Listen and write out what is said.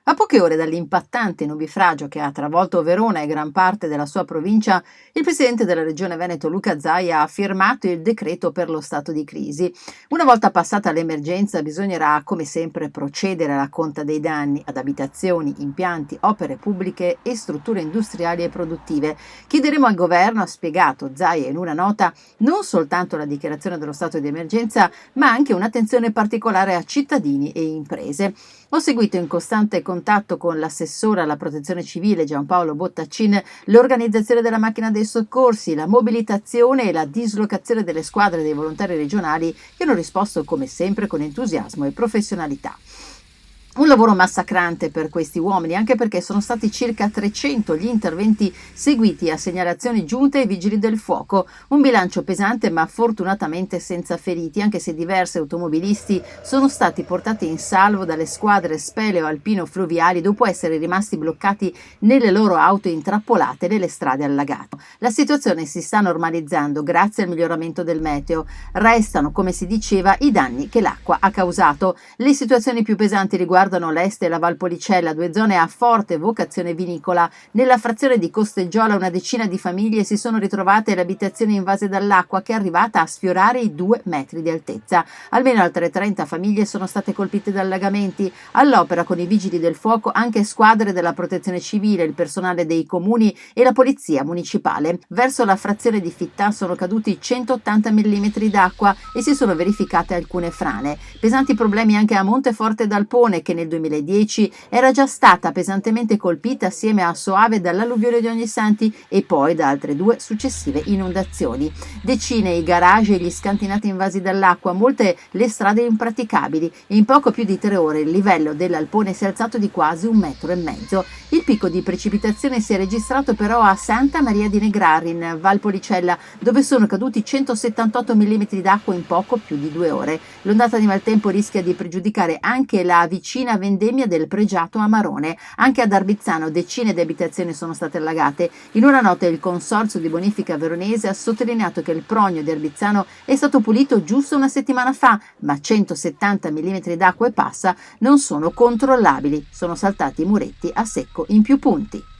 A poche ore dall'impattante nubifragio che ha travolto Verona e gran parte della sua provincia, il presidente della regione Veneto Luca Zaia ha firmato il decreto per lo stato di crisi. Una volta passata l'emergenza bisognerà, come sempre, procedere alla conta dei danni ad abitazioni, impianti, opere pubbliche e strutture industriali e produttive. Chiederemo al governo, ha spiegato Zaia in una nota, non soltanto la dichiarazione dello stato di emergenza, ma anche un'attenzione particolare a cittadini e imprese. Ho seguito in costante contatto con l'assessore alla protezione civile Giampaolo Bottaccin l'organizzazione della macchina dei soccorsi, la mobilitazione e la dislocazione delle squadre dei volontari regionali che hanno risposto come sempre con entusiasmo e professionalità. Un lavoro massacrante per questi uomini, anche perché sono stati circa 300 gli interventi seguiti a segnalazioni giunte ai vigili del fuoco. Un bilancio pesante ma fortunatamente senza feriti, anche se diversi automobilisti sono stati portati in salvo dalle squadre speleo-alpino-fluviali dopo essere rimasti bloccati nelle loro auto intrappolate nelle strade allagate. La situazione si sta normalizzando grazie al miglioramento del meteo. Restano, come si diceva, i danni che l'acqua ha causato. Le situazioni più pesanti riguardano l'est e la Valpolicella, due zone a forte vocazione vinicola. Nella frazione di Costeggiola una decina di famiglie si sono ritrovate le abitazioni invase dall'acqua che è arrivata a sfiorare i 2 metri di altezza. Almeno altre 30 famiglie sono state colpite da allagamenti. All'opera con i vigili del fuoco anche squadre della protezione civile, il personale dei comuni e la polizia municipale. Verso la frazione di Fittà sono caduti 180 mm d'acqua e si sono verificate alcune frane. Pesanti problemi anche a Monteforte d'Alpone, che nel 2010 era già stata pesantemente colpita assieme a Soave dall'alluvione di Ognissanti e poi da altre 2 successive inondazioni. Decine i garage e gli scantinati invasi dall'acqua, molte le strade impraticabili. In poco più di 3 ore il livello dell'Alpone si è alzato di quasi 1,5 metri. Il picco di precipitazione si è registrato però a Santa Maria di Negrari, in Valpolicella, dove sono caduti 178 mm d'acqua in poco più di 2 ore. L'ondata di maltempo rischia di pregiudicare anche la vicina vendemmia del pregiato Amarone. Anche ad Arbizzano decine di abitazioni sono state allagate. In una nota il Consorzio di Bonifica Veronese ha sottolineato che il Prognio di Arbizzano è stato pulito giusto una settimana fa, ma 170 mm d'acqua e passa non sono controllabili. Sono saltati i muretti a secco in più punti.